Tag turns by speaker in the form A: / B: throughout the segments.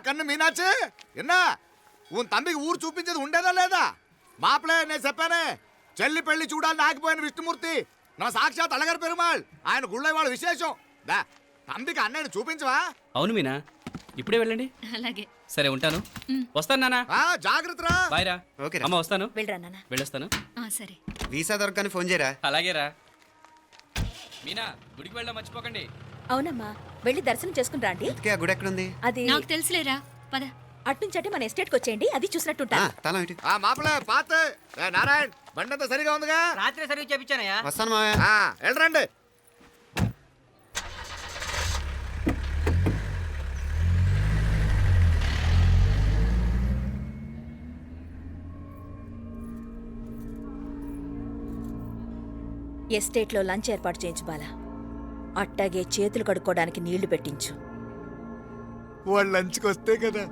A: కన్ను మీనాచి ఎన్నా ఉన్ తండ్రికి ఊరు చూపించేది ఉండేదా లేదా మాపలే నేను చెప్పానే చెల్లి పెళ్లి చూడాలని ఆగిపోయిన విష్ణుమూర్తి నా సాక్షాత్ అలగారి పెరుమాళ్ ఆయన గుళ్ళ వాళ్ళ విశేషం దా తండ్రికి అన్నయ్యని చూపించవా.
B: అవును మీనా, ఇప్పుడే వెళ్ళండి.
C: అలాగే
B: సరే ఉంటాను. వస్తాను నాన్న.
A: జాగ్రత్తరా.
B: బాయ్ రా.
D: ఓకే
B: అమ్మ వస్తాను.
C: వెళ్ళరా నాన్న.
B: వెళ్ళొస్తాను.
C: సరే.
D: వీసా దొరకని ఫోన్ చేయరా.
B: అలాగే రా. మీనా గుడికి వెళ్ళడం మర్చిపోకండి.
C: అవునమ్మా, వెళ్ళి దర్శనం చేసుకుని రండి.
D: ఇంతకీ ఆ గుడి ఎక్కడుంది?
C: అది నాకు తెలుసులేరా, పద. అట్నుంచి మన ఎస్టేట్కి వచ్చేయండి, అది చూసినట్టుంటా.
D: తల ఇటు.
A: మాపలే పాత నారాయణ్ బండంతా సరిగా ఉందిగా.
E: రాత్రి సర్వీస్ చేయించానయ్యా.
D: వస్తాను మావయ్య.
A: వెళ్ళరండి.
C: ఎస్టేట్లో లంచ్ ఏర్పాటు చేయించు బాలా. అట్టాగే చేతులు కడుక్కోవడానికి నీళ్లు పెట్టించు.
A: వాళ్ళు లంచ్కి వస్తే కదా.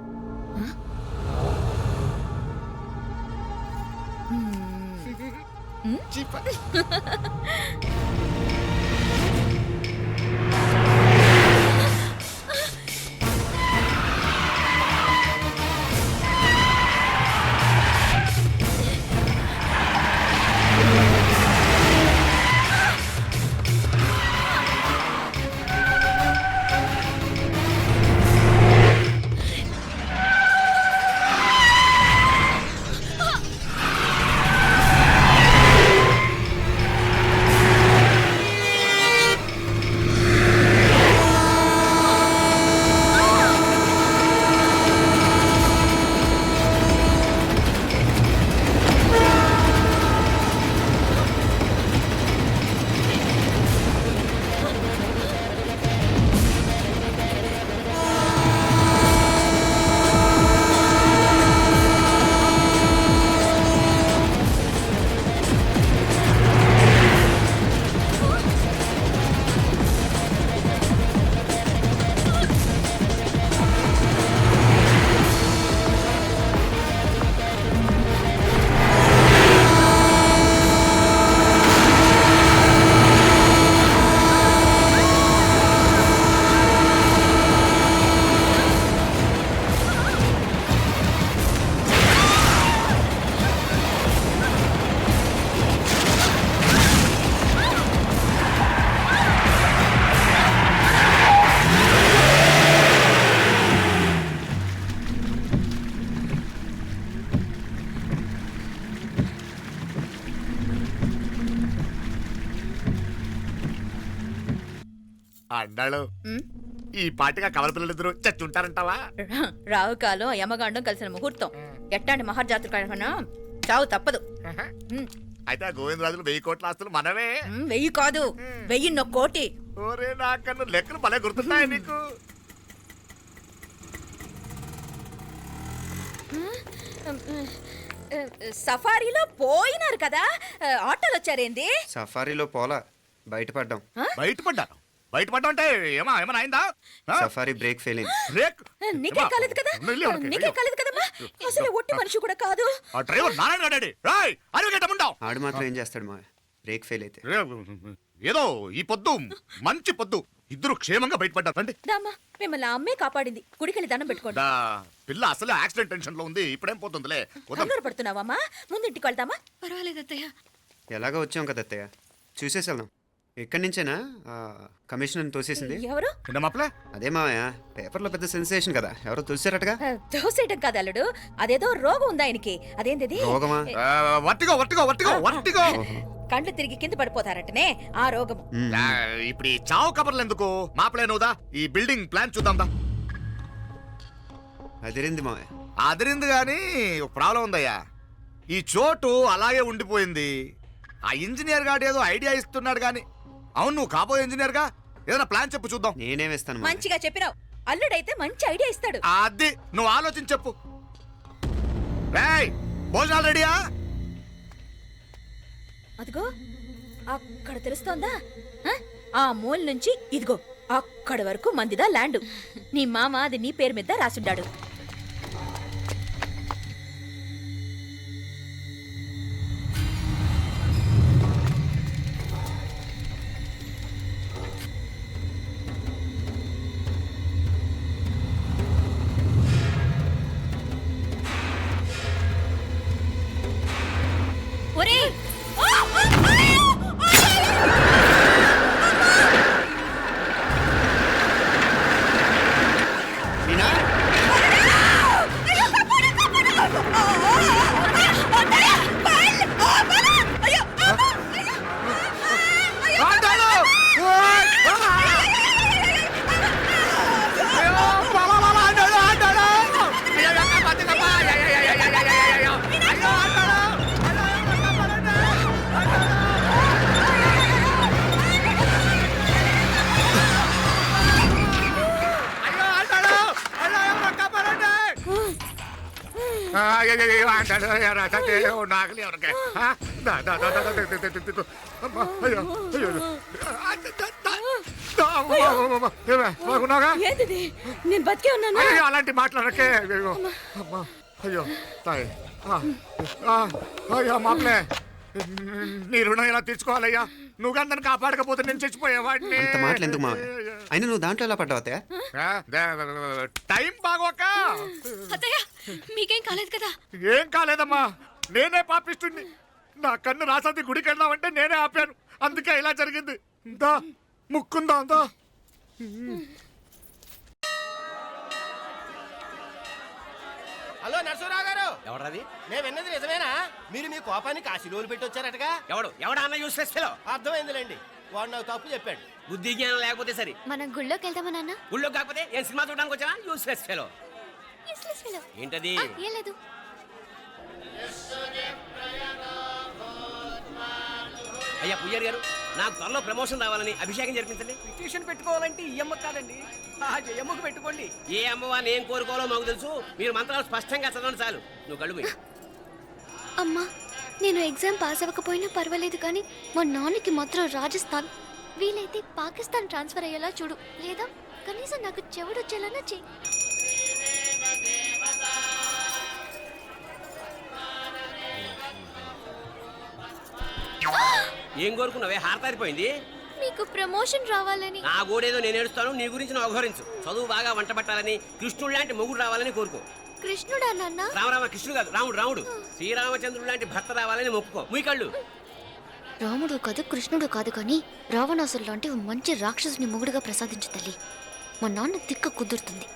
A: అన్నాడు ఈ పాటిగా కవల పిల్లలిద్దరు చచ్చుంటారంటావా?
C: రావు కాలం యమగాండం కలిసిన ముహూర్తం. ఎట్టాంటి మహర్జాతృ కన్నా చావు తప్పదు.
A: అయితే ఆ గోవిందరాజులు 1000 కోట్ల ఆస్తులు మనమే.
C: 1000 కాదు, 1001 కోటి.
A: ఓరే నాకన్నా లెక్కలు భలే గుర్తున్నాయి నీకు.
C: సఫారీలో పోయినారు కదా, ఆటోలు వచ్చారేంది?
D: సఫారీలో పోలా, బయటపడ్డాం.
A: బయటపడ్డాను. బయటపడ్డా అంటే ఏమైనా అయిందా?
D: సఫారీ బ్రేక్ ఫెయిల్ అయింది.
A: బ్రేక్
C: నీకే కాలేదు కదా, నీకే కాలేదు కదమ్మా. అసలు ఒట్టి మనిషి కూడా కాదు.
A: ఆ డ్రైవర్ నారాయణ గాడి రాయ్ అరగటముండావు.
D: ఆడు మాత్రం ఏం చేస్తాడు మా బ్రేక్ ఫెయిల్ అయితే.
A: ఏదో ఈ పొద్దు మంచి పొద్దు ఇద్దరు క్షేమంగా బయటపడ్డారు. రండి.
C: దామా మిమ్మల్ని అమ్మే కాపాడింది. గుడికెళ్ళి దండం పెట్టుకోండి.
A: పిల్ల అసలు యాక్సిడెంట్ టెన్షన్ లో ఉంది. ఇప్పుడేం పోతుందిలే.
C: కంగారు పడుతున్నావమ్మా? ముందు ఇంటికి వెళ్తామా?
E: పర్వాలేదు అత్తయ్య.
D: ఎలాగో వచ్చాం కదా అత్తయ్య, చూసేసి వెళ్దాం. ఎక్కడి నుంచేనా కమిషనర్ తోసేసింది?
C: ఎవరు?
D: అదే మావయ్య, పేపర్లో పెద్ద సెన్సేషన్ కదా, ఎవరో తోసారటగా.
C: తోసేయటం కాదు అల్లుడు, అదేదో రోగం ఉందా ఆయనకి. అదేంటిది?
D: రోగమా?
C: కండ్లు తిరిగి కింద పడిపోతారటనే ఆ రోగం.
A: ఇప్పుడు ఈ చావు కబర్లు ఎందుకు? మాపలేనుదా ఈ బిల్డింగ్ ప్లాన్ చూద్దాందా.
D: అదిరింది మావయ్య.
A: అదిరింది గాని ఒక ప్రాబ్లం ఉందయ్యా. ఈ చోటు అలాగే ఉండిపోయింది. ఆ ఇంజనీర్ గాడు ఏదో ఐడియా ఇస్తున్నాడు గాని. అవును, నువ్వు కాబోయే ఇంజనీర్ గా ఏదైనా ప్లాన్ చెప్పు చూద్దాం.
D: నేనేమిస్తాను?
C: మంచిగా చెప్పినావు. అల్లుడైతే మంచి ఐడియా ఇస్తాడు.
A: అది నువ్వు ఆలోచించి చెప్పు. రేయ్, భోజనాలు రెడీయా?
C: అదిగో అక్కడ తెలుస్తోందా? ఆ మూల నుంచి ఇదిగో అక్కడ వరకు మందిదా ల్యాండ్. నీ మామ అది నీ పేరు మీద రాసుండాడు.
A: అంటాడు నాకలి ఎవరికే బాగున్నాగా
C: ఏంటిది నేను బతికే ఉన్నాను
A: అయ్యో అలాంటి మాట్లాడకే అయ్యో అమ్మా అయ్యో తాయి అయ్యో మాప్లే నీ రుణం ఎలా తీర్చుకోవాలయ్యా నువ్వు అందరిని కాపాడకపోతే నేను చచ్చిపోయేవాడిని
D: అంత మాటలు ఎందుకు మావయ్య అయినా నువ్వు దాంట్లో ఎలా పడ్డావు అత్తయ్య
A: టైం బాగోక
E: అత్తయ్య మీకేం కాలేదు కదా?
A: ఏం కాలేదమ్మా నేనే పాపిస్తుంది నా కన్ను రాసాది గుడికి వెళ్దామంటే నేనే ఆపాను అందుకే ఇలా జరిగింది దా ముక్కుందా అంతా
F: హలో నరసరావు గారు,
B: ఎవడది?
F: నేను విన్నది నిజమేనా? మీరు మీ కోపాన్ని కాశీలోలు పెట్టి వచ్చారటగా?
B: ఎవడా అన్న యూస్లెస్ ఫెలో?
F: అర్థమైందిలేండి, వాడు నాకు తప్పు చెప్పాడు.
B: బుద్ధి జ్ఞానం లేకపోతే సరే.
G: మనం గుళ్ళోకి వెళ్దామా నాన్న?
B: ఊళ్ళో కాకపోతే ఏం సినిమా చూడడానికి వచ్చావా? Useless fellow.
G: Useless fellow.
B: ఏంటది?
G: ఏం లేదు.
B: అయ్యా పుయ్యర్ గారు, నాకు త్వరలో ప్రమోషన్ రావాలని అభిషేకం జరిపించండి.
E: పిటిషన్ పెట్టుకోవాలంటే ఈ అమ్మ కాదండి, ఆ జయమ్మకు పెట్టుకోండి.
B: ఏ అమ్మవారిని ఏం కోరుకోవాలో మాకు తెలుసు. మీరు మంత్రాలు స్పష్టంగా చదవండి చాలు. నువ్వు కళ్ళు పోయి.
G: అమ్మా, నేను ఎగ్జామ్ పాస్ అవ్వకపోయినా పర్వాలేదు కానీ మా నాన్నకి మాత్రం రాజస్థాన్ వీలైతే పాకిస్తాన్ ట్రాన్స్ఫర్ అయ్యేలా చూడు, లేదా కనీసం నాకు చెవుడు వచ్చేలానా చెయ్యి.
B: ఏం కోరుకున్నావే? హారతారిపోయింది.
G: మీకు ప్రమోషన్ రావాలని.
B: నా గోడేదో నేను ఏడుస్తాను, నీ గురించి నువ్వు అవహరించు. చదువు బాగా వంట పట్టాలని, కృష్ణుడు లాంటి మొగుడు రావాలని కోరుకో.
G: కృష్ణుడా నాన్న?
B: రామరామ కృష్ణుడు కాదు, రాముడు రాముడు. శ్రీరామచంద్రుడు లాంటి భర్త రావాలని మొక్కుకో. మీ కళ్ళు.
G: రాముడు కాదు కృష్ణుడు కాదు కానీ రావణాసురు లాంటి ఓ మంచి రాక్షసుని మొగుడుగా ప్రసాదించు తల్లి. మా నాన్న తిక్క కుదురుతుంది.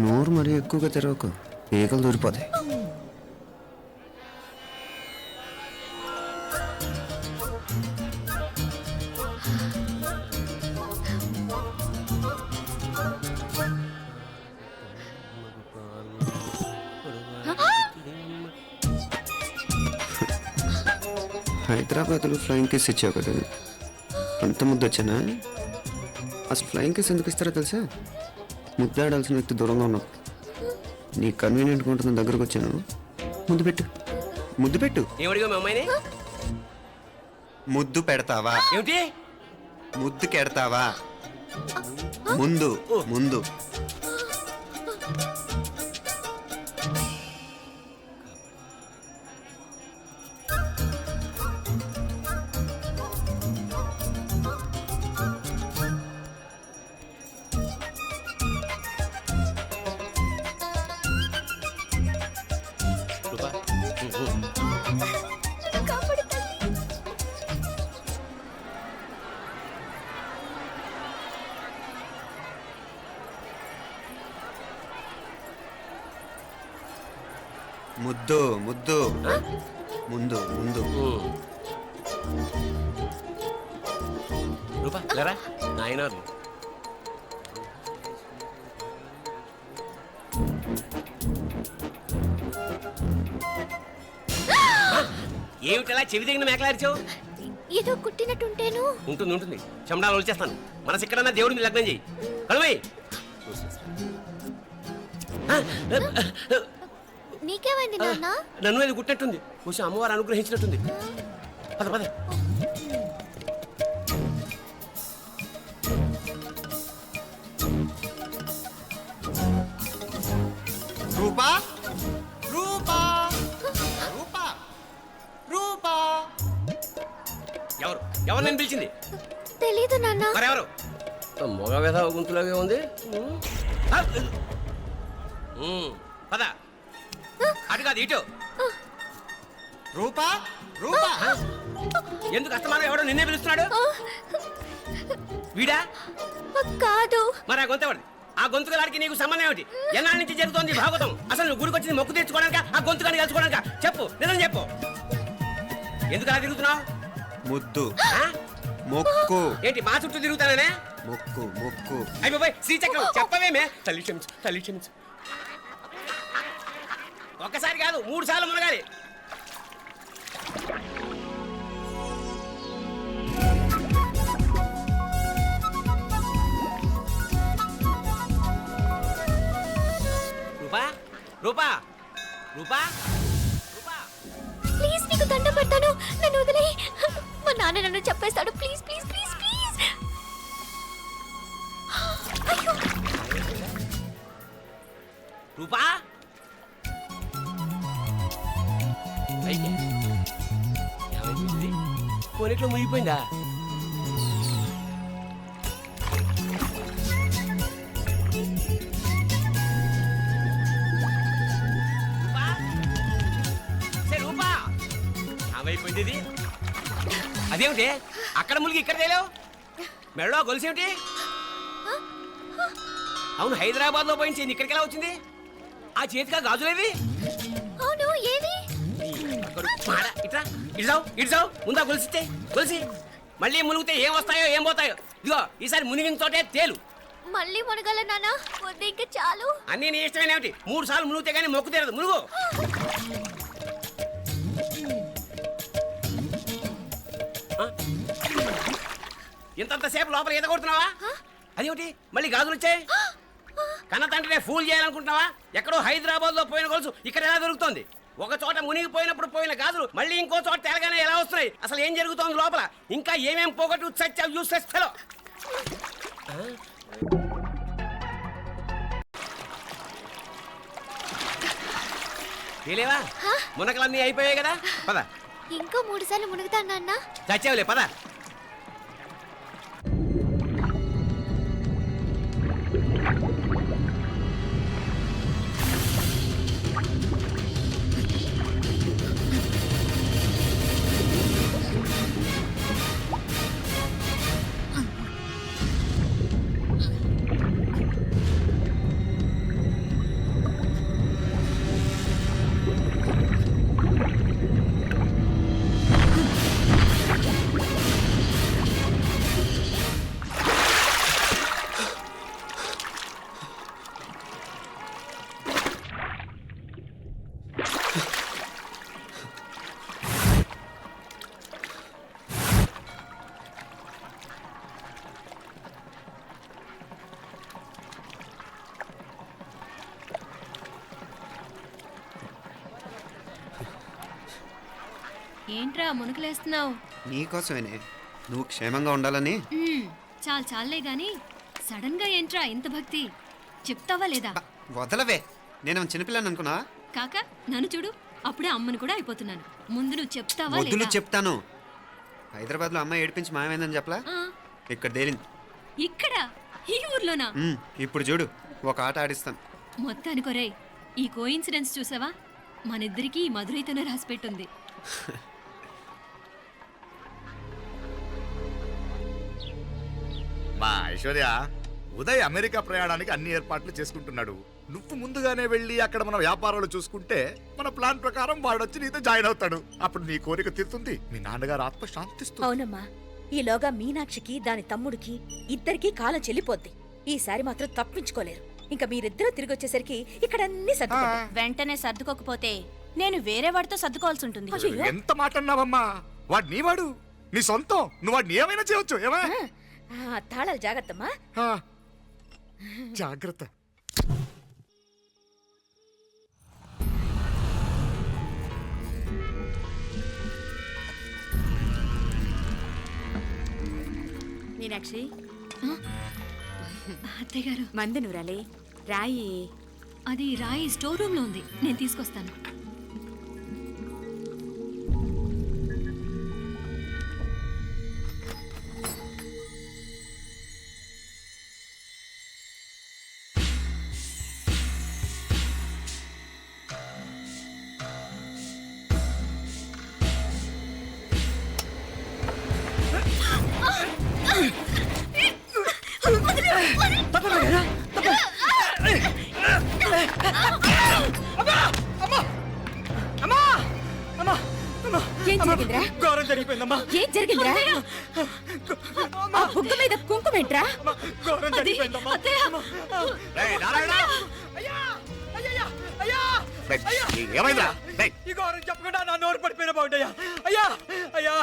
D: నోరు మరీ ఎక్కువగా తెరవకు, ఈగలు దూరిపోతాయి. హైదరాబాద్లో ఫ్లయింగ్ కిస్ ఇచ్చావు కదా, అంత ముద్దు వచ్చానా? అసలు ఫ్లయింగ్ కిస్ ఎందుకు ఇస్తారో తెలుసా? ముద్దాడాల్సిన వ్యక్తి దూరంగా ఉన్నావు. నీ కన్వీనియంట్గా ఉంటుంది దగ్గరకు వచ్చాను. ముద్దు పెట్టు, ముద్దు పెట్టు.
B: ఏమడిగా మీ అమ్మాయిని?
D: ముద్దు పెడతావా?
B: ఏమిటి?
D: ముద్దు కెడతావా? ముందు ముందు. ముద్దు ముద్దు ముందు ముందు.
B: రూపా లేరా నాయనారు. ఏమిటలా చెవి దగ్గర మేకలారిచావు?
G: ఏదో కుట్టినట్టుంటేను.
B: ఉంటుంది ఉంటుంది, చెమడాలు వచ్చేస్తాను. మనసు ఎక్కడన్నా దేవుడిని లగ్నం చేయి. కలవై.
G: నీకేమైంది నాన్న?
B: నన్ను అది గుట్టినట్టుంది, కొంచెం అమ్మవారు అనుగ్రహించినట్టుంది. పద పద.
F: రూపా రూపా రూపా రూపా.
B: ఎవరు ఎవరు నేను పిలిచింది?
G: తెలీదు నాన్న.
B: మరెవరు? మగ వేధ గుంతులాగే ఉంది. పద. అటు కాదు ఇటు.
F: రూపా రూపా.
B: ఎందుకు అస్తమానం ఎవడో నిన్నే పిలుస్తున్నాడు? వీడా?
G: కాదు.
B: మరి ఆ గొంతు ఎవరిది? ఆ గొంతుకలాడికి నీకు సంబంధం ఏమిటి? ఎన్నాళ్ళ నుంచి జరుగుతోంది భాగవతం? అసలు నువ్వు గుడికి వచ్చింది మొక్కు తీర్చుకోవడానిక, ఆ గొంతుకాన్ని కలుసుకోవడానిక? చెప్పు, నిజం చెప్పు. ఎందుకు అలా తిరుగుతున్నావు?
D: ముద్దు మొక్కు.
B: ఏంటి మా చుట్టూ తిరుగుతానే?
D: మొక్కు మొక్కు.
B: అయిపోయి శ్రీచక్రం చెప్పవేమే? తల్లి క్షమించు, తల్లి క్షమించు. ఒక్కసారి కాదు 3 సార్లు మునగాలి. రూపా రూపా రూపా
G: ప్లీజ్ నీకు దండ పెడతాను, నన్ను వదిలే. మా నాన్న నన్ను చెప్పేస్తాడు. Please please please please. అయ్యో
B: రూపా పైకి. ఏమైంది? కొనిట్లో మునిగిపోయిందా? రూపా? సే రూపా ఏమైపోయింది ఇది? అదేమిటి అక్కడ మునిగి ఇక్కడ తేలేవు? మెడలో గొలుసేమిటి? అవును, హైదరాబాద్ లో పోయించింది, ఇక్కడికి ఎలా వచ్చింది? ఆ చేతిగా గాజులేవి?
G: అవును ఏవి?
B: ఇట్రా ఇడ్సావు ముందా గొలిసితే గొలిసి మళ్ళీ మునిగితే ఏం వస్తాయో ఏం పోతాయో. ఇదిగో ఈసారి మునిగిన తోటే తేలు.
G: మళ్ళీ మునగల నాన్న, వద్దు ఇంకా చాలు.
B: అన్నీ నీ ఇష్టమైన ఏమిటి? 3 సార్లు మునిగితే కానీ మొక్కు తీరదు. మునుగు. ఇంతంతసేపు లోపల ఈత కొడుతున్నావా? అదేమిటి మళ్ళీ గాజులు వచ్చాయి? కన్న తండ్రినే ఫూల్ చేయాలనుకుంటున్నావా? ఎక్కడో హైదరాబాద్ లో పోయిన గొలుసు ఇక్కడ ఎలా దొరుకుతుంది? ఒక చోట మునిగిపోయినప్పుడు పోయిన గాజులు మళ్ళీ ఇంకో చోట తేలగానే ఎలా వస్తున్నాయి? అసలు ఏం జరుగుతోంది లోపల? ఇంకా ఏమేం పోగొట్టు చచ్చావు యూస్లెస్ ఫెలో. తెలియవా? మునకలన్నీ అయిపోయాయి కదా, పద.
G: ఇంకో 3 సార్లు మునుగుతాను నాన్న.
B: చచ్చావులే, పద.
H: ఏంట్రా మునుకులేస్తున్నావు?
D: నీకోసమేనే, నువ్వు క్షేమంగా ఉండాలని.
H: చాలే గాని సడన్ గా ఏంట్రా ఇంత భక్తి? చెప్తావా లేదా?
D: వదలవే, నేను చిన్నపిల్లని అనుకున్నా.
H: కాక నన్ను చూడు, అప్పుడే అమ్మని కూడా అయిపోతున్నాను. ముందు నువ్వు చెప్తావా
D: వద్దులు
H: లేదా?
D: చెప్తాను. హైదరాబాద్ లో అమ్మాయి ఏడిపించి మాయమైందని చెప్పలా,
H: ఆ,
D: ఇక్కడ తేలింది.
H: ఇక్కడ ఈ ఊర్లోనా?
D: ఇప్పుడు చూడు, ఒక ఆట ఆడిస్తాను.
H: మొత్తానికి ఒరేయ్, ఈ కోయిన్సిడెన్స్ చూసావా? మనిద్దరికి ఈ మధురైతోనే రాసిపెట్టుంది.
A: మా ఐశ్వర్య, ఉదయ్ అమెరికా ప్రయాణానికి అన్ని ఏర్పాట్లు చేసుకుంటున్నాడు. నువ్వు ముందుగానే వెళ్ళి అక్కడ మన వ్యాపారాలు చూసుకుంటే మన ప్లాన్ ప్రకారం వాడొచ్చి నీతో జాయిన్ అవుతాడు. అప్పుడు నీ కోరిక తీరుతుంది, మీ నాన్నగారు ఆత్మ శాంతిస్తుంది.
C: అవునమ్మా, ఈలోగా మీనాక్షికి దాని తమ్ముడికి ఇద్దరికీ కాలం చెల్లిపోద్ది. ఈసారి మాత్రం తప్పించుకోలేరు. ఇంకా మీరిద్దరూ తిరిగి వచ్చేసరికి ఇక్కడ అన్ని సర్దుకుంటాయి.
I: వెంటనే సర్దుకోకపోతే నేను వేరే వాడితో సర్దుకోవాల్సి ఉంటుంది.
A: ఎంత మాట అన్నావమ్మా? వాడు నీవాడు, నీ సొంతం. నువ్వు వాడిని ఏమైనా చేయొచ్చు. ఏమా
C: తాళాలు జాగ్రత్తమ్మా.
A: జాగ్రత్త.
I: మీనాక్షి,
H: అత్తయ్య గారు,
I: మంది నువ్వురాలి రాయి.
H: అది రాయి స్టోర్ రూమ్ లో ఉంది, నేను తీసుకొస్తాను.
C: ఏం జరిగిందిరా?
E: ఘోరం జరిగిపోయిందమ్మా.
C: ఏం జరిగిందిరా? ఆ బుగ్గ మీద కుంకుమేంట్రా?
E: ఘోరం జరిగిపోయిందమ్మా.
A: రేయ్, నారాయణ!
E: అయ్యా అయ్యా అయ్యా
A: ఏమైందిరా?
E: ఈ ఘోరం చెప్పకుండా నా నోరు పడిపోయిన బాగుంటాయా? అయ్యా అయ్యా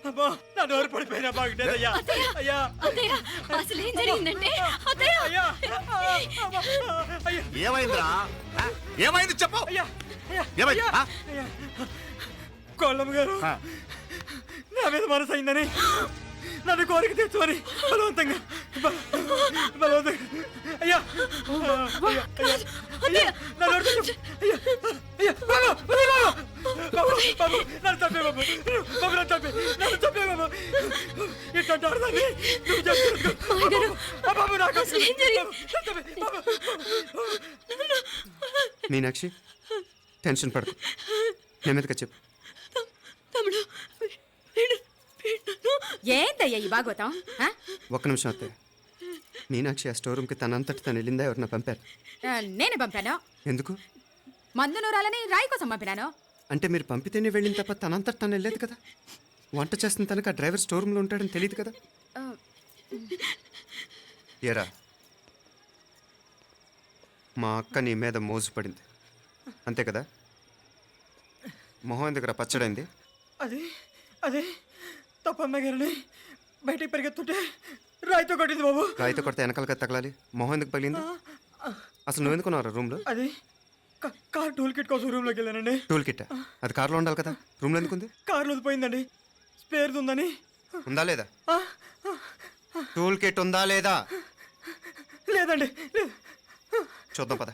E: అమ్మా నా నోరు పడిపోయినా బాగుండేదయ్యా అయ్యా
H: అత్తయ్య అసలు ఏం జరిగిందంటే అత్తయ్య
E: అయ్యా అయ్యా
A: ఏమైందిరా ఆ? ఏమైంది చెప్పు
E: అయ్యా అయ్యా
A: ఏమైంది ఆ?
E: అయ్యా కోళ్ళమ్మ గారు
A: ఆ.
E: నా మీద మనసు అయిందని నన్ను కోరిక తెచ్చుకొని బలవంతంగా బలవంతంగా అయ్యా అయ్యా అయ్యా నా నోరు తెచ్చు. అయ్యా అయ్యా బాబు బాబు బాబు నన్ను చంపే బాబు బాబు నన్ను చంపే బాబు ఇట్లా ఆడదాన్ని నువ్వు చెప్తున్నావు బాబు నాకు
D: మీనాక్షి టెన్షన్ పడకు నెమ్మదిగా చెప్పు.
H: తమ్ముడు
C: ఏందయ్యా ఈ భాగవతం ఆ?
D: ఒక్క నిమిషం అత్తయ్య. మీనాక్షి ఆ స్టోర్ రూమ్కి తనంతటి తను వెళ్ళిందా ఎవరన్నా పంపారు?
C: నేనే పంపాను.
D: ఎందుకు?
C: మందు నూరాలని రాయి కోసం పంపినాను.
D: అంటే మీరు పంపితేనే వెళ్ళిన తప్ప తనంతటి తను వెళ్ళలేదు కదా. వంట చేస్తున్న తనకు ఆ డ్రైవర్ స్టోర్ రూమ్లో ఉంటాడని తెలియదు కదా. ఏరా మా అక్క నీ మీద మోజు పడింది అంతే కదా. మొహం ఎందుకురా పచ్చడైంది?
E: అది అది తప్పమ్మ గారిని బయటికి పరిగెత్తుంటే రాయితో కొట్టింది బాబు.
D: రాయితో కొడితే వెనకాలగా తగలాలి. మొహం ఎందుకు పగిలింది? అసలు నువ్వు ఎందుకున్నావు రూమ్లో?
E: అది కార్ టూల్ కిట్ కోసం రూమ్లోకి వెళ్ళానండి.
D: టూల్ కిట్ అది కార్లో ఉండాలి కదా, రూమ్లో ఎందుకు ఉంది?
E: కార్లో పోయిందండి, స్పేర్ ఉందని.
D: ఉందా లేదా? టూల్ కిట్ ఉందా లేదా
E: లేదండి లేదు.
D: చూద్దాం పద.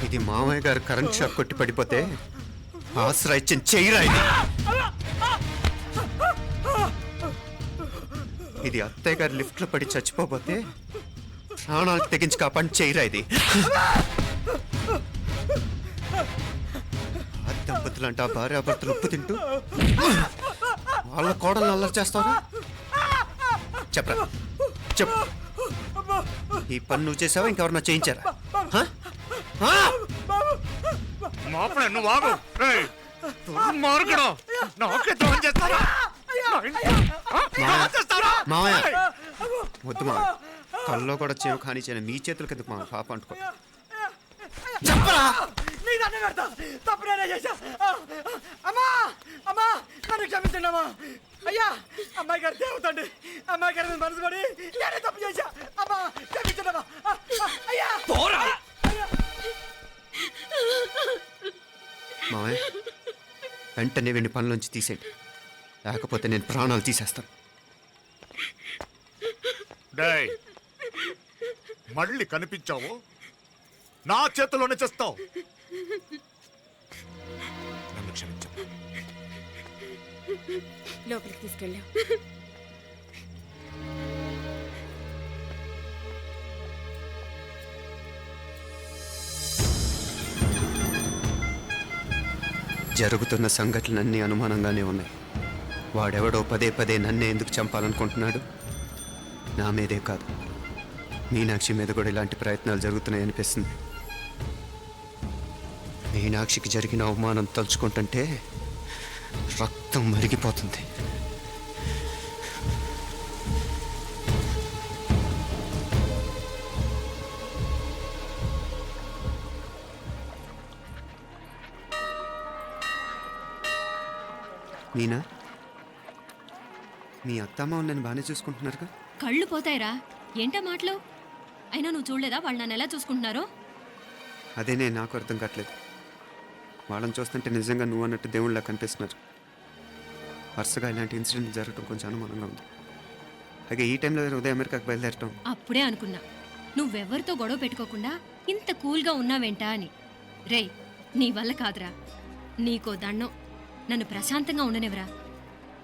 D: ఇది మామయ్య గారు కరెంట్ షాక్ కొట్టి పడిపోతే ఆసరా ఇచ్చిన చెయ్యిరా ఇది. ఇది అత్తయ్య గారు లిఫ్ట్ లో పడి చచ్చిపోతే ప్రాణాలు తెగించి కాపాడి చెయ్యిరా ఇది. ఆ దంపతులంట భార్యాభర్తలు ఉప్పు తింటూ వాళ్ళ కోడలు అల్లరి చేస్తారా? చెప్పరా చెప్పు. ఈ పని నువ్వు చేసావా ఇంకెవరన్నా చేయించారా? హ? హ?
A: మాపడే నువ్వు ఆగు. ఏయ్, దుర్మార్గుడు. నాకే ద్రోహం చేస్తారా?
D: మావయ్య వద్దు మావయ్య, కల్లో కూడా చేవు కాని చేయను మీ చేతుల కిందకు మావయ్య పాప అంటుకో.
E: చెప్పరా నీ దండం పెడతా, తప్పు నేనే చేశా. అమ్మా అమ్మా నన్ను క్షమించండి అమ్మా. అయ్యా అమ్మాయి గారు దేవతండి, అమ్మాయి గారి మీద మనసు పడి నేనే తప్పు చేశా. అమ్మా క్షమించండి అమ్మా. అయ్యా
D: మావయ్య వెంటనే వీడిని పనిలోంచి తీసేయండి, లేకపోతే నేను ప్రాణాలు తీసేస్తాను.
A: డేయ్, మళ్ళీ కనిపించావు నా చేతిలోనే చేస్తావు. నన్ను క్షమించు.
C: లోపలికి తీసుకెళ్ళాం.
D: జరుగుతున్న సంఘటనలన్నీ అనుమానంగానే ఉన్నాయి. వాడెవడో పదే పదే నన్నే ఎందుకు చంపాలనుకుంటున్నాడు? నా మీదే కాదు, మీనాక్షి మీద కూడా ఇలాంటి ప్రయత్నాలు జరుగుతున్నాయనిపిస్తుంది. మీనాక్షికి జరిగిన అవమానం తలుచుకుంటుంటే రక్తం మరిగిపోతుంది. మీనా, మీ అత్తమ్మ నన్ను బాగానే చూసుకుంటున్నారుగా?
H: కళ్ళు పోతాయిరా, ఏంటా మాటలు? అయినా నువ్వు చూడలేదా వాళ్ళు నన్ను ఎలా చూసుకుంటున్నారో?
D: అదేనే నాకు అర్థం కావట్లేదు. వాళ్ళని చూస్తుంటే నిజంగా నువ్వు అన్నట్టు దేవుళ్ళ కనిపిస్తున్నారు. వరుసగా ఇలాంటి ఇన్సిడెంట్ జరగడం కొంచెం అనుమానంగా ఉంది. అలాగే ఈ టైంలో ఉదయం అమెరికాకు బయలుదేరటం.
H: అప్పుడే అనుకున్నా నువ్వెవరితో గొడవ పెట్టుకోకుండా ఇంత కూల్గా ఉన్నావేంటా అని. రేయ్, నీ వల్ల కాదురా, నీకో దండం, నన్ను ప్రశాంతంగా ఉండనివరా.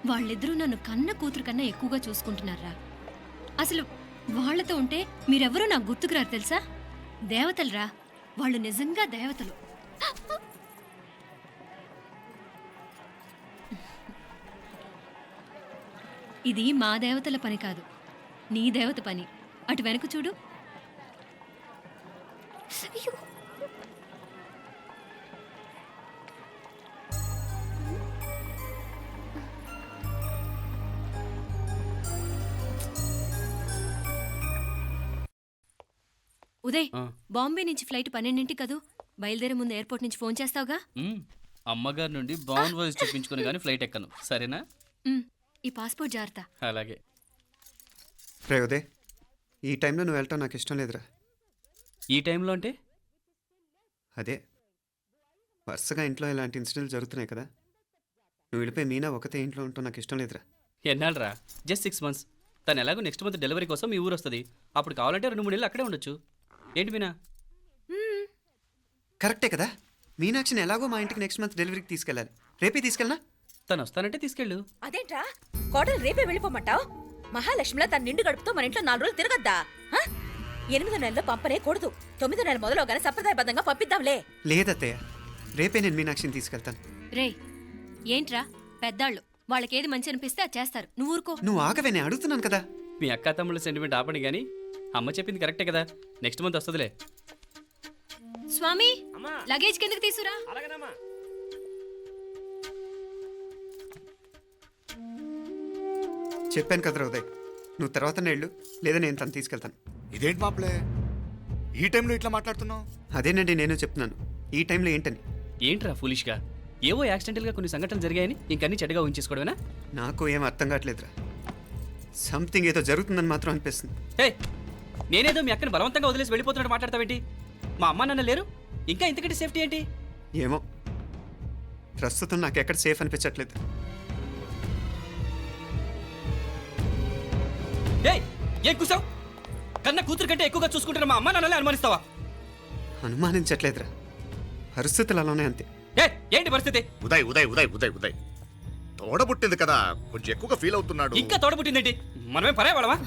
H: వాళ్ళిద్దరూ నన్ను కన్న కూతురు కన్నా ఎక్కువగా చూసుకుంటున్నారా. అసలు వాళ్లతో ఉంటే మీరెవరూ నాకు గుర్తుకురారు తెలుసా? దేవతలరా, వాళ్ళు నిజంగా దేవతలు. ఇది మా దేవతల పని కాదు, నీ దేవత పని. అటు వెనక చూడు.
G: అయ్యో.
H: ఉదయ్ బాంబే నుంచి ఫ్లైట్ 12 కదూ. బయలుదేరే ముందు ఎయిర్పోర్ట్ నుంచి ఫోన్ చేస్తావుగా?
J: అమ్మగారి నుండి బాన్ వాయిస్ చూపించుకుని కానీ ఫ్లైట్ ఎక్కను, సరేనా?
H: ఈ పాస్పోర్ట్ జాగ్రత్త.
J: అలాగే.
D: రే ఉదయ్, ఈ టైంలో నువ్వు వెళ్ళటం నాకు ఇష్టం లేదురా.
J: ఈ టైంలో అంటే?
D: అదే వరుసగా ఇంట్లో ఇలాంటి ఇన్సిడెంట్లు జరుగుతున్నాయి కదా, నువ్వు వెళ్ళిపోయి మీనా ఒకతే ఇంట్లో ఉంటావు నాకు ఇష్టం లేదురా.
J: ఎన్నాళ్ళరా? Just 6 months. తను ఎలాగో నెక్స్ట్ మంత్ డెలివరీ కోసం మీ ఊరు వస్తుంది. అప్పుడు కావాలంటే 2-3 నెలలు అక్కడే ఉండొచ్చు. ఏంటి మీనా?
D: కరెక్టే కదా, మీనాక్షిని ఎలాగో మా ఇంటికి నెక్స్ట్ మంత్ డెలివరీకి తీసుకెళ్ళాలి. రేపే తీసుకెళ్ళనా?
J: తను వస్తానంటే తీసుకెళ్ళు.
C: అదేంట్రా కోడలు రేపే వెళ్ళిపోమంటావు? మహాలక్ష్మిలా తన నిండు గడుపుతో మన ఇంట్లో 4 రోజులు తిరగద్దా? 8వ నెలలో పంపనే కూడదు. 9వ నెల మొదలుగానే సంప్రదాయబద్ధంగా పంపిద్దాంలే.
D: లేదత్తయ్య, రేపే నేను మీనాక్షిని తీసుకెళ్తాను.
H: రే ఏంట్రా పెద్దాళ్ళు, వాళ్ళకేది మంచి అనిపిస్తే అది చేస్తారు. నువ్వు ఊరుకో.
D: నువ్వు ఆగవే, నేను అడుగుతున్నాను కదా.
J: మీ అక్క తమ్ముళ్ళ సెంటిమెంట్ ఆపండి కానీ అమ్మ చెప్పింది కరెక్టే కదా, నెక్స్ట్ మంత్ వస్తుందిలే.
H: స్వామి, లగేజ్ కిందకి తీసురా.
B: అలాగేనమ్మా.
D: చెప్పాను కదరా ఉదయ్, నువ్వు తర్వాత నేళ్ళు లేదా నేను తను తీసుకెళ్తాను.
A: ఇదేంటి మాప్లే ఈ టైంలో ఇట్లా మాట్లాడుతున్నావు?
D: అదేనండి నేను చెప్తున్నాను, ఈ టైంలో ఏంటని.
J: ఏంట్రా ఫులిష్గా? ఏవో యాక్సిడెంటల్గా కొన్ని సంఘటనలు జరిగాయని ఇంకన్నీ చెడ్డగా ఉంచేసుకోవడమేనా?
D: నాకు ఏం అర్థం కావట్లేదురా, సంథింగ్ ఏదో జరుగుతుందని మాత్రం అనిపిస్తుంది.
J: హే, నేనేదో మీ అక్కని బలవంతంగా వదిలేసి వెళ్ళిపోతున్నట్టు మాట్లాడతావేంటి? మా అమ్మ నాన్న లేరు, ఇంకా ఇంతకంటే సేఫ్టీ ఏంటి?
D: ఏమో, ప్రస్తుతం నాకు ఎక్కడ సేఫ్ అనిపించట్లేదు.
J: ఏయ్, ఏం కూసావు? కన్న కూతురు కంటే ఎక్కువగా చూసుకుంటున్న మా అమ్మ నాన్నలే అనుమానిస్తావా?
D: అనుమానించట్లేదురా, పరిస్థితులు అలానే అంతే.
J: ఏ ఏంటి పరిస్థితి?
A: ఉదయ్ ఉదయ్ ఉదయ్ ఉదయ్ ఉదయ్ తోడబుట్టింది కదా, కొంచెం ఎక్కువగా ఫీల్ అవుతున్నాడు.
J: ఇంకా తోడబుట్టిందేంటి? మనమే పరాయవాడవా?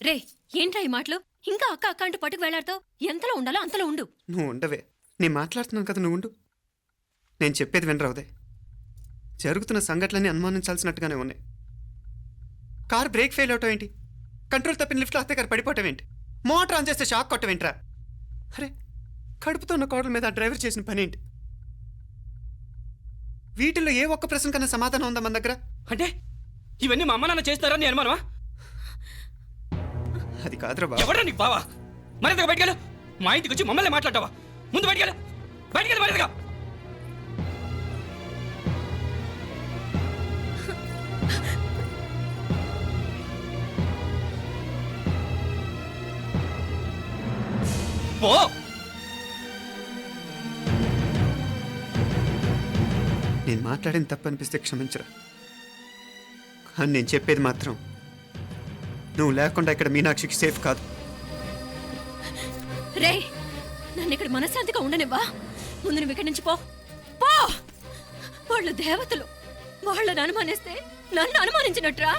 H: రే ఏంట్రా ఈ మాటలు? ఇంకా అక్క అక్క అంటూ పట్టుకు వెళ్లాడుతావు. ఎంతలో ఉండాలో అంతలో ఉండు.
D: నువ్వు ఉండవే, నేను మాట్లాడుతున్నాను కదా, నువ్వు ఉండు. నేను చెప్పేది వినరా ఉదయ్, జరుగుతున్న సంఘటనలన్నీ అనుమానించాల్సినట్టుగానే ఉన్నాయి. కార్ బ్రేక్ ఫెయిల్ అవటం ఏంటి? కంట్రోల్ తప్పిన లిఫ్ట్లో అత్తే గారు పడిపోవటం ఏంటి? మోటార్ ఆన్ చేస్తే షాక్ కొట్టం ఏంట్రా? అరే, కడుపుతో ఉన్న కోడల మీద ఆ డ్రైవర్ చేసిన పని ఏంటి? వీటిల్లో ఏ ఒక్క ప్రశ్న కన్నా సమాధానం ఉందా మన దగ్గర?
J: అంటే ఇవన్నీ మా అమ్మ నాన్న చేస్తారని అనుమానమా?
D: అది కాదురా బాబు.
J: ఎవరా నీకు బావా? మరింతగా బయటకెళ్ళు. మా ఇంటికి వచ్చి మమ్మల్ని మాట్లాడతావా? ముందు బయటకెళ్ళు, బయటకెళ్ళు మరింతగా. పో.
D: నేను మాట్లాడిన తప్పు అనిపిస్తే క్షమించరా, కానీ నేను చెప్పేది మాత్రం నువ్వు లేకుండా ఇక్కడ మీనాక్షికి సేఫ్ కాదు.
H: రే నన్ను ఇక్కడ మనశ్శాంతిగా ఉండనివ్వా. ముందు నువ్వు ఇక్కడి నుంచి పో. పో. వాళ్ళు దేవతలు, వాళ్ళని అనుమానిస్తే నన్ను అనుమానించినట్రా.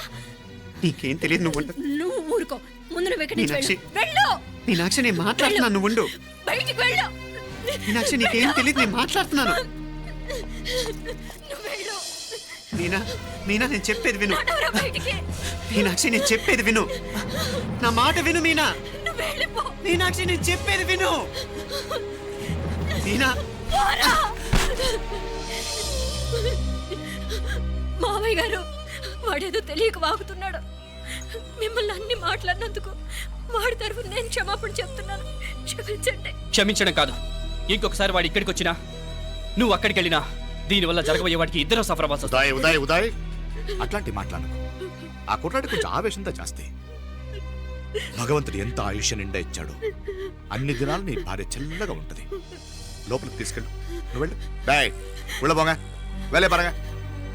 D: నీకేం తెలియదు, నువ్వు ఉండు.
H: నువ్వు ఊరుకో. ముందు నువ్వు ఇక్కడి నుంచి
D: మీనాక్షి.
H: వెళ్ళు.
D: మీనాక్షి, నేను మాట్లాడుతున్నాను, నువ్వు ఉండు.
H: బయటికి వెళ్ళు.
D: మీనాక్షి, నీకేం తెలియదు, నేను మాట్లాడుతున్నాను.
H: నువ్వు వెళ్ళు.
D: మీనా, మీనా, నేను చెప్పేది విను.
H: నడవరా బయటికి.
D: మీనాక్షి, నేను చెప్పేది విను, నా మాట విను. మీనా,
H: నువ్వు వెళ్ళిపో.
D: మీనాక్షి, నేను చెప్పేది విను. మీనా,
H: పోరా. మావయ్య గారు, వాడేదో తెలియక వాగుతున్నాడు. మిమ్మల్ని అన్ని మాట్లాడినందుకు వాడి తరఫున నేను క్షమాపణ చెప్తున్నాను. క్షమించండి.
J: క్షమించడం కాదు, ఇంకొకసారి వాడు ఇక్కడికి వచ్చినా నువ్వు అక్కడికి వెళ్ళినా దీనివల్ల జరగబోయే వాడికి ఇద్దరు సఫర్ అవ్వాల్సి వస్తుంది.
A: ఉదయ్ ఉదయ్ ఉదయ్ అట్లాంటి మాట్లాడకు. ఆ కుట్రాడి కొంచెం ఆవేశంతో జాస్తి. భగవంతుడు ఎంత ఆయుష్య నిండా ఇచ్చాడు, అన్ని దినాలు నీ భార్య చల్లగా ఉంటది. లోపలికి తీసుకెళ్ళు, నువ్వు వెళ్ళు. బాయ్ ఉళ్ళ పోగా వేలే పరగా,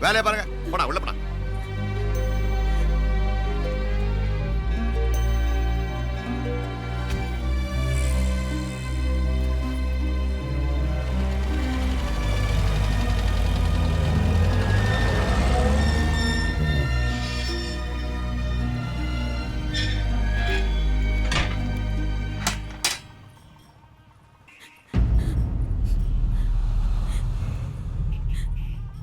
A: వేలే పరగా పోనా ఉళ్ళ పడా.